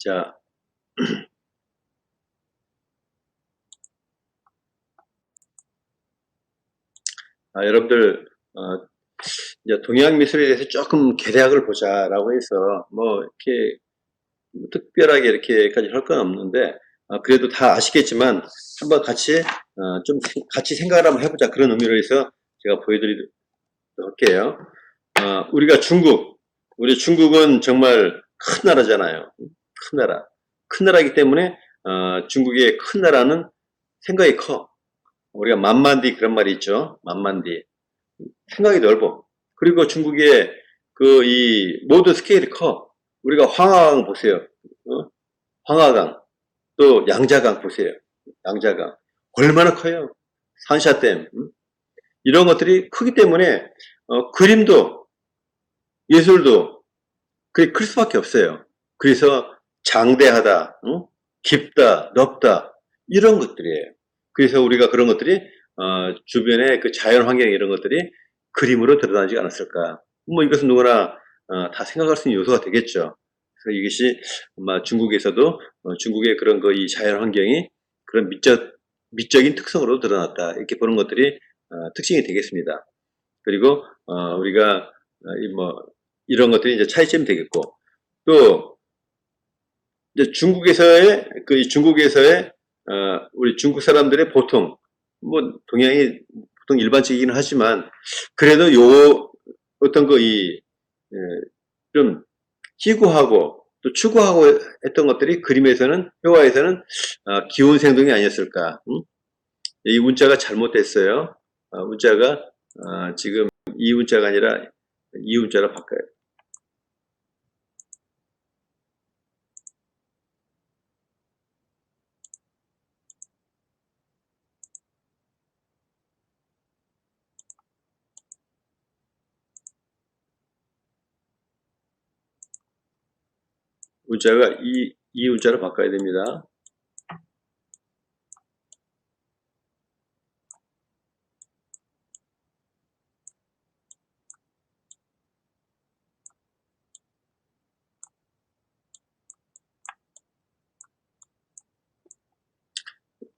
자, 여러분들, 이제 동양 미술에 대해서 조금 개략을 보자라고 해서, 뭐, 이렇게, 특별하게 이렇게까지 할 건 없는데, 그래도 다 아시겠지만, 한번 같이, 좀, 같이 생각을 한번 해보자. 그런 의미로 해서 제가 보여드리도록 할게요. 우리가 우리 중국은 정말 큰 나라잖아요. 큰 나라. 큰 나라이기 때문에, 중국의 큰 나라는 생각이 커. 우리가 만만디 그런 말이 있죠. 만만디. 생각이 넓어. 그리고 중국의 이 모든 스케일이 커. 우리가 황하강 보세요. 황하강. 또 양자강 보세요. 양자강. 얼마나 커요. 산샤댐. 이런 것들이 크기 때문에 그림도 예술도 그게 클 수밖에 없어요. 그래서 장대하다, 깊다, 넓다 이런 것들이에요. 그래서 우리가 그런 것들이 주변의 그 자연 환경 이런 것들이 그림으로 드러나지 않았을까. 뭐 이것은 누구나 다 생각할 수 있는 요소가 되겠죠. 그래서 이것이 아마 중국에서도 중국의 그런 이 자연 환경이 그런 미적인 특성으로 드러났다. 이렇게 보는 것들이 특징이 되겠습니다. 그리고 우리가 이런 것들이 이제 차이점이 되겠고 또 이제 중국에서의 우리 중국 사람들의 보통 뭐 동양이 보통 일반적이긴 하지만 그래도 어떤 좀 희구하고 또 추구하고 했던 것들이 그림에서는 회화에서는 기운 생동이 아니었을까. 이 문자가 잘못됐어요. 문자가 지금 이 문자가 아니라 이 문자로 바꿔요. 문자가 이 문자로 바꿔야 됩니다.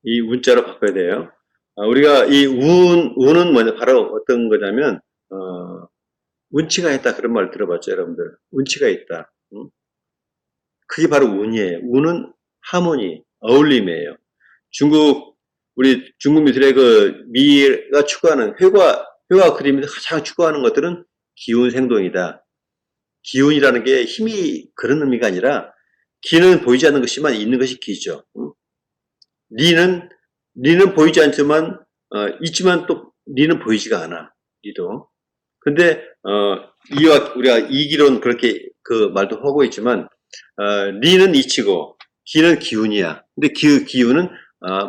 이 문자로 바꿔야 돼요. 우리가 이 운은 뭐냐, 바로 어떤 거냐면, 운치가 있다. 그런 말 들어봤죠, 여러분들? 운치가 있다. 그게 바로 운이에요. 운은 하모니, 어울림이에요. 우리 중국 미술의 미가 추구하는 회화 그림에서 가장 추구하는 것들은 기운 생동이다. 기운이라는 게 힘이 그런 의미가 아니라, 기는 보이지 않는 것이만 있는 것이 기죠. 리는 보이지 않지만, 있지만 또 리는 보이지가 않아. 리도. 근데, 우리가 이기론 그렇게 그 말도 하고 있지만, 리는 이치고, 기는 기운이야. 근데 기운은,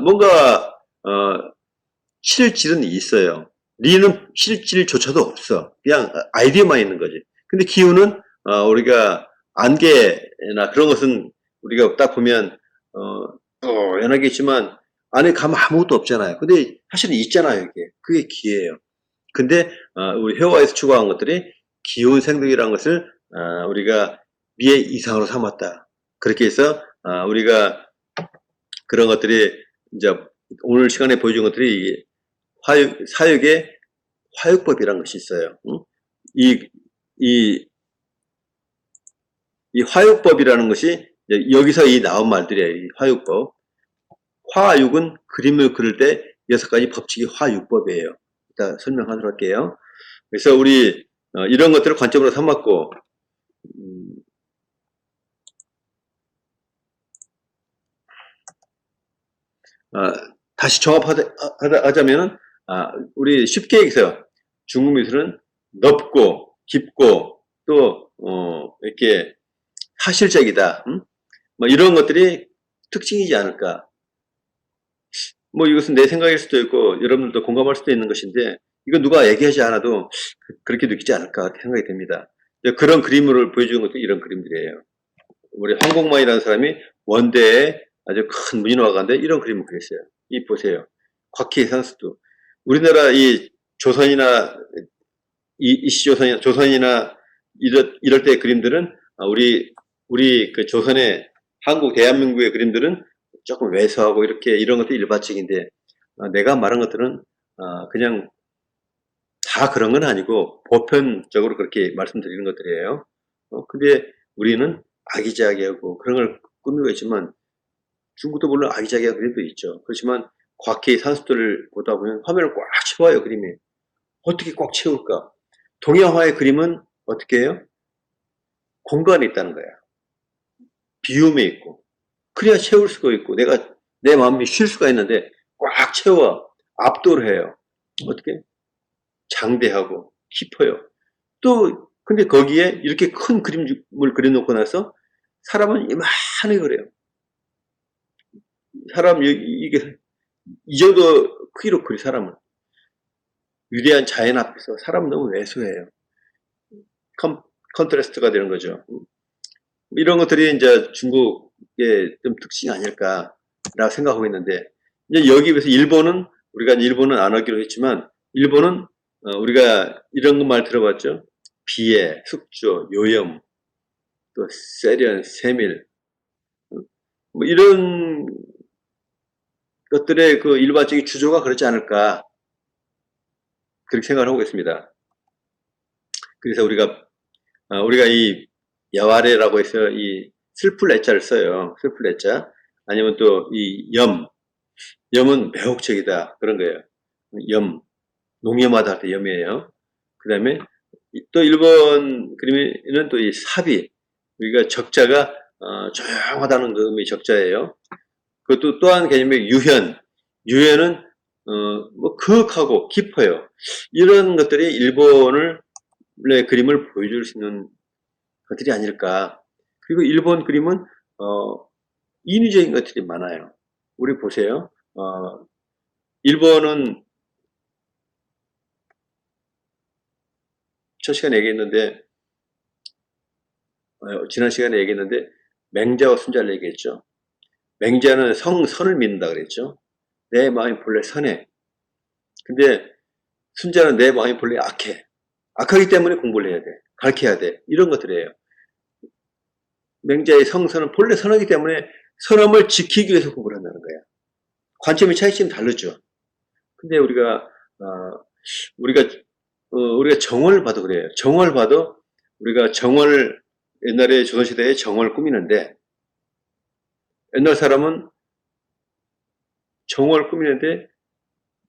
뭔가, 실질은 있어요. 리는 실질조차도 없어. 그냥 아이디어만 있는 거지. 근데 기운은, 우리가 안개나 그런 것은 우리가 딱 보면, 연하겠지만, 안에 가면 아무것도 없잖아요. 근데 사실은 있잖아요, 이게. 그게 기예요. 근데, 우리 회화에서 추구한 것들이 기운 생동이라는 것을, 우리가 미의 이상으로 삼았다. 그렇게 해서, 우리가 그런 것들이, 이제, 오늘 시간에 보여준 것들이 사육의 화육법이라는 것이 있어요. 이 화육법이라는 것이 여기서 나온 말들이에요. 이 화육법. 화육은 그림을 그릴 때 6가지 법칙이 화육법이에요. 이따 설명하도록 할게요. 그래서 우리 이런 것들을 관점으로 삼았고 다시 종합하자면은 우리 쉽게 얘기해서 중국 미술은 넓고 깊고 또 이렇게 사실적이다. 뭐 이런 것들이 특징이지 않을까. 뭐 이것은 내 생각일 수도 있고 여러분들도 공감할 수도 있는 것인데 이거 누가 얘기하지 않아도 그렇게 느끼지 않을까 생각이 됩니다. 그런 그림을 보여주는 것도 이런 그림들이에요. 우리 황공만이라는 사람이 원대에 아주 큰 문인화가인데 이런 그림을 그렸어요. 이 보세요. 곽희 산수도. 우리나라 이 조선이나 조선이나 이럴 때 그림들은 우리 그 조선의 한국 대한민국의 그림들은 조금 왜소하고 이렇게 이런 것도 일반적인데 내가 말한 것들은 그냥 다 그런 건 아니고 보편적으로 그렇게 말씀드리는 것들이에요. 근데 우리는 아기자기하고 그런 걸 꾸미고 있지만 중국도 물론 아기자기한 그림도 있죠. 그렇지만 과케이 산수들을 보다 보면 화면을 꽉 채워요, 그림이. 어떻게 꽉 채울까? 동양화의 그림은 어떻게 해요? 공간이 있다는 거야. 비움에 있고. 그래야 채울 수가 있고, 내 마음이 쉴 수가 있는데, 꽉 채워. 압도를 해요. 어떻게? 장대하고, 깊어요. 또, 근데 거기에 이렇게 큰 그림을 그려놓고 나서, 사람은 이만하게 그래요. 이게, 이 정도 크기로 그리 사람은. 위대한 자연 앞에서 사람은 너무 왜소해요. 컨트라스트가 되는 거죠. 이런 것들이 이제 중국의 좀 특징이 아닐까라고 생각하고 있는데, 이제 여기 비해서 우리가 일본은 안 하기로 했지만, 일본은, 우리가 이런 말 들어봤죠? 비애, 숙조, 요염, 또 세련, 세밀, 뭐 이런 것들의 그 일반적인 주조가 그렇지 않을까, 그렇게 생각을 하고 있습니다. 그래서 우리가 이 여아래라고 해서 이 슬플 애자를 써요. 슬플 애자. 아니면 또 이 염은 매혹적이다. 그런 거예요. 농염하다 할 때 염이에요. 그 다음에 또 일본 그림에는 또 이 사비. 우리가 적자가, 조용하다는 그 의미의 적자예요. 그것도 또한 개념의 유현은, 뭐, 그윽하고 깊어요. 이런 것들이 일본의 그림을 보여줄 수 있는 것들이 아닐까. 그리고 일본 그림은 인위적인 것들이 많아요. 우리 보세요. 일본은 첫 시간에 얘기했는데, 지난 시간에 얘기했는데, 맹자와 순자를 얘기했죠. 맹자는 선을 믿는다 그랬죠. 내 마음이 본래 선해. 근데 순자는 내 마음이 본래 악해. 악하기 때문에 공부를 해야 돼. 가르쳐야 돼. 이런 것들이에요. 맹자의 성선은 본래 선하기 때문에 선함을 지키기 위해서 공부를 한다는 거야. 관점이 차이점 다르죠. 근데 우리가 정원을 봐도 그래요. 정원을 봐도 우리가 옛날에 조선시대에 정원을 꾸미는데, 옛날 사람은 정원을 꾸미는데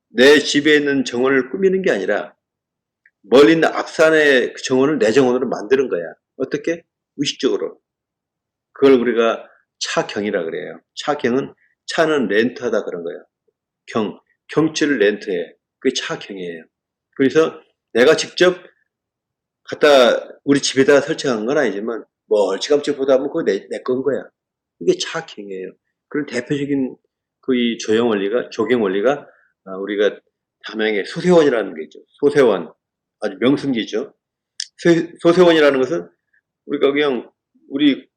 내 집에 있는 정원을 꾸미는 게 아니라 멀리 있는 앞산의 그 정원을 내 정원으로 만드는 거야. 어떻게? 의식적으로. 그걸 우리가 차경이라 그래요. 차는 렌트하다 그런 거예요. 경치를 렌트해. 그게 차경이에요. 그래서 내가 직접 우리 집에다가 설치한 건 아니지만 멀찌감치 보다 보면 그거 내 건 거야. 이게 차경이에요. 그런 대표적인 그 이 조경 원리가 우리가 담양의 소세원이라는 게 있죠. 소세원. 아주 명승지죠. 소세원이라는 것은 우리가 그냥 우리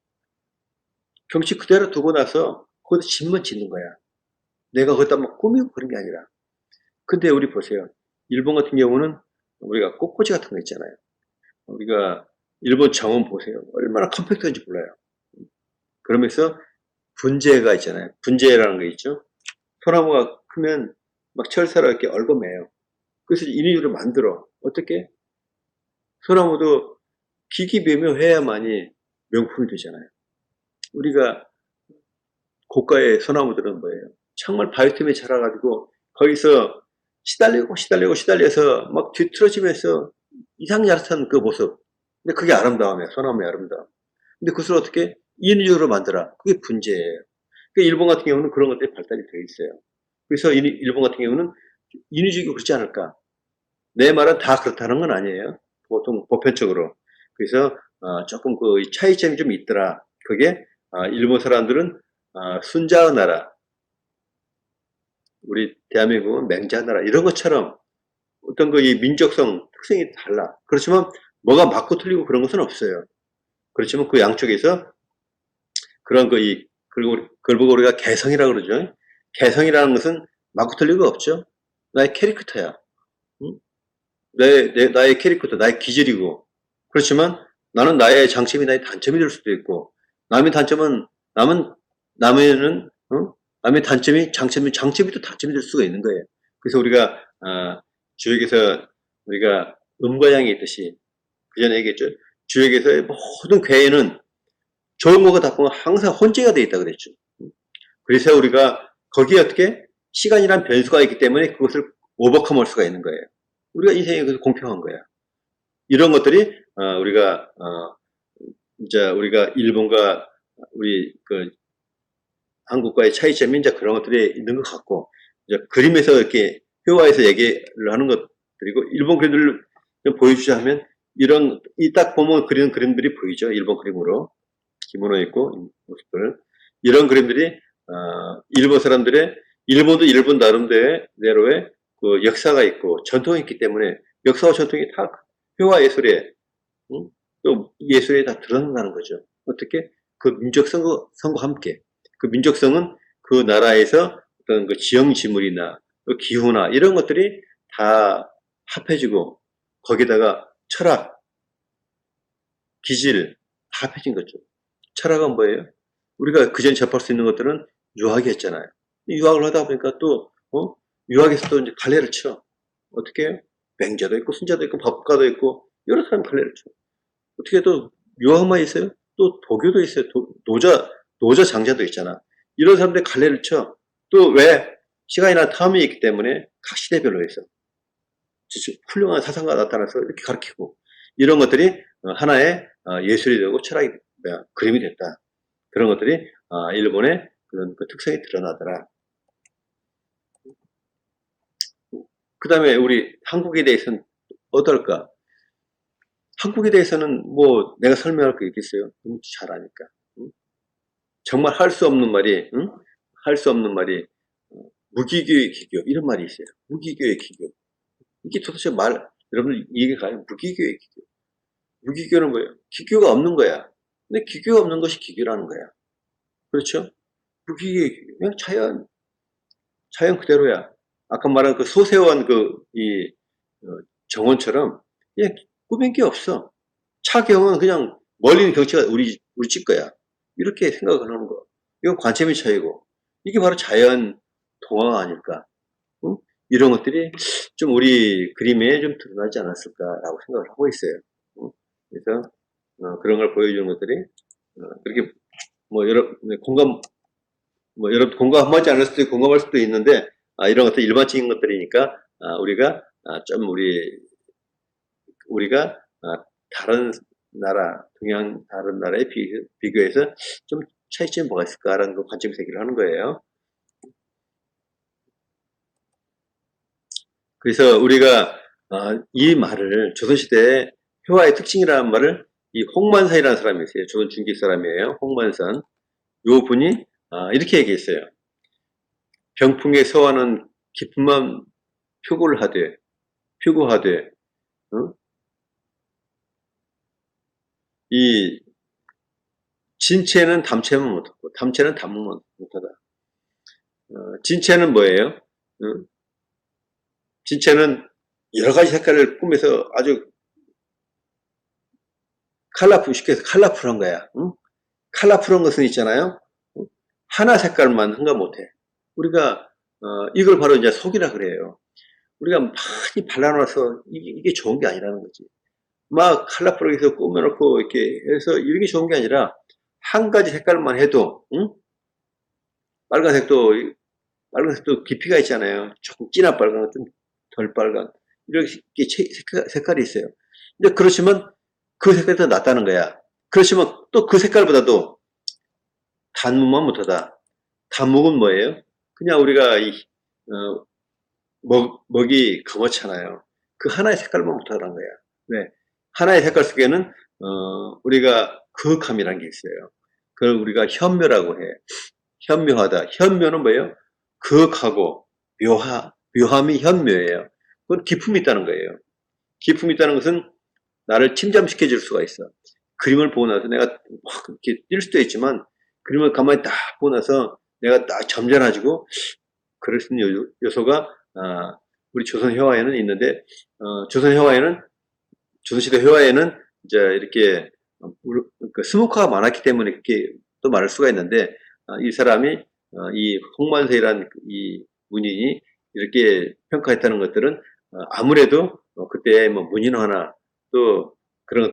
경치 그대로 두고 나서 거기다 집만 짓는 거야. 내가 거기다 막 꾸미고 그런 게 아니라. 근데 우리 보세요. 일본 같은 경우는 우리가 꽃꽂이 같은 거 있잖아요. 우리가 일본 정원 보세요. 얼마나 컴팩트한지 몰라요. 그러면서 분재가 있잖아요. 분재라는 거 있죠. 소나무가 크면 막 철사로 이렇게 얽어매요. 그래서 인위적으로 만들어. 어떻게? 소나무도 기기묘묘해야만이 명품이 되잖아요. 우리가 고가의 소나무들은 뭐예요? 정말 바위틈에 자라가지고 거기서 시달려서 막 뒤틀어지면서 이상야릇한 그 모습. 근데 그게 아름다움이에요. 소나무의 아름다움. 근데 그것을 어떻게 인위적으로 만들어? 그게 분재예요. 그러니까 일본 같은 경우는 그런 것들이 발달이 되어 있어요. 그래서 일본 같은 경우는 인위적이고 그렇지 않을까? 내 말은 다 그렇다는 건 아니에요. 보통 보편적으로. 그래서 조금 그 차이점이 좀 있더라. 그게 일본 사람들은 순자의 나라, 우리 대한민국은 맹자의 나라 이런 것처럼 어떤 그 이 민족성 특성이 달라. 그렇지만 뭐가 맞고 틀리고 그런 것은 없어요. 그렇지만 그 양쪽에서 그런 그리고 그걸 보고 우리가 개성이라고 그러죠. 개성이라는 것은 맞고 틀리고 없죠. 나의 캐릭터야. 응? 나의 캐릭터, 나의 기질이고. 그렇지만 나는 나의 장점이 나의 단점이 될 수도 있고, 남의 단점은 남에는, 남의 장점이 또 단점이 될 수가 있는 거예요. 그래서 우리가, 주역에서 우리가 음과 양이 있듯이, 그 전에 얘기했죠. 주역에서의 모든 괴에는 좋은 거가 다 보면 항상 혼재가 되어 있다 그랬죠. 그래서 우리가 거기에 어떻게 시간이란 변수가 있기 때문에 그것을 오버컴할 수가 있는 거예요. 우리가 인생이 공평한 거야. 이런 것들이 우리가 일본과 우리 그 한국과의 차이점이 이제 그런 것들이 있는 것 같고, 이제 그림에서 이렇게 회화해서 얘기를 하는 것들이고, 일본 그림들을 좀 보여주자 하면 이 딱 보면 그리는 그림들이 보이죠. 일본 그림으로 기모노 입고 모습들, 이런 그림들이 일본 사람들의, 일본도 일본 나름대로의 그 역사가 있고 전통이 있기 때문에 역사와 전통이 다 회화 예술에, 또 예술에 다 드러난다는 거죠. 어떻게? 그 민족성과 함께. 그 민족성은 그 나라에서 어떤 그 지형 지물이나 그 기후나 이런 것들이 다 합해지고, 거기다가 철학, 기질 다 합해진 거죠. 철학은 뭐예요? 우리가 그전 접할 수 있는 것들은 유학이 했잖아요. 유학을 하다 보니까 또, 유학에서 또 이제 갈래를 쳐. 어떻게 해요? 맹자도 있고, 순자도 있고, 법가도 있고, 여러 사람이 갈래를 쳐. 어떻게 또 유학만 있어요? 또 도교도 있어요. 노자 장자도 있잖아. 이런 사람들이 갈래를 쳐. 또 왜? 시간이나 텀이 있기 때문에 각 시대별로 해서 훌륭한 사상가 나타나서 이렇게 가르치고, 이런 것들이 하나의 예술이 되고 철학이, 그림이 됐다. 그런 것들이 일본의 그런 그 특성이 드러나더라. 그 다음에 우리 한국에 대해서는 어떨까? 한국에 대해서는 뭐 내가 설명할 거 있겠어요? 너무 잘 아니까. 응? 정말 할 수 없는 말이, 할 수 없는 말이, 무기교의 기교, 이런 말이 있어요. 무기교의 기교. 이게 도대체 여러분 이해가 가요? 무기교의 기교. 무기교는 뭐예요? 기교가 없는 거야. 근데 기교가 없는 것이 기교라는 거야. 그렇죠? 무기교의 기교. 그냥 자연 그대로야. 아까 말한 그 소세원 정원처럼, 그냥 꾸민 게 없어. 차경은 그냥 멀리 있는 경치가 우리 집 거야. 이렇게 생각을 하는 거. 이건 관점의 차이고, 이게 바로 자연 동화가 아닐까. 응? 이런 것들이 좀 우리 그림에 좀 드러나지 않았을까라고 생각을 하고 있어요. 응? 그래서 그런 걸 보여주는 것들이 그렇게 뭐 여러분 공감하지 않을 수도 있고 공감할 수도 있는데, 이런 것들 일반적인 것들이니까 우리가 좀 우리가 다른 동양 다른 나라에 비교해서 좀 차이점이 뭐가 있을까라는 그 관점에서 얘기를 하는 거예요. 그래서 우리가 이 말을 조선시대의 회화의 특징이라는 말을, 이 홍만선이라는 사람이 있어요. 조선 중기 사람이에요. 홍만선. 요 분이 이렇게 얘기했어요. 병풍의 서화는 기품만 표구하되, 이 진체는 담체만 못하고 담체는 담만 못하다. 진체는 뭐예요? 진체는 여러 가지 색깔을 뿜면서 아주 쉽게 해서 컬러풀한 거야. 컬러풀한 것은 있잖아요. 하나 색깔만 흥가 못해. 우리가 이걸 바로 이제 속이라 그래요. 우리가 많이 발라놔서 이게 좋은 게 아니라는 거지. 막 컬러풀하게 해서 꾸며놓고 이렇게 해서 이런 게 좋은 게 아니라, 한 가지 색깔만 해도, 빨간색도 깊이가 있잖아요. 조금 진한 빨간, 좀 덜 빨간, 이렇게 색깔이 있어요. 근데 그렇지만 그 색깔이 더 낫다는 거야. 그렇지만 또 그 색깔보다도 단무만 못하다. 단묵은 뭐예요? 그냥 우리가 먹이 검었잖아요. 그 하나의 색깔만 못하다는 거야. 네. 하나의 색깔 속에는 우리가 거룩함이라는 게 있어요. 그걸 우리가 현묘라고 해. 현묘하다. 현묘는 뭐예요? 거룩하고 묘함이 현묘예요. 그건 기품이 있다는 거예요. 기품이 있다는 것은 나를 침잠시켜 줄 수가 있어. 그림을 보고 나서 내가 확 이렇게 뛸 수도 있지만, 그림을 가만히 딱 보고 나서 내가 딱 점잖아지고, 그럴 수 있는 요소가 우리 조선 회화에는 있는데, 조선시대 회화에는 이제 이렇게 스모커가 많았기 때문에 그렇게 또 말할 수가 있는데, 이 사람이 이 홍만세라는 이 문인이 이렇게 평가했다는 것들은 아무래도 그때 뭐 문인화나 또 그런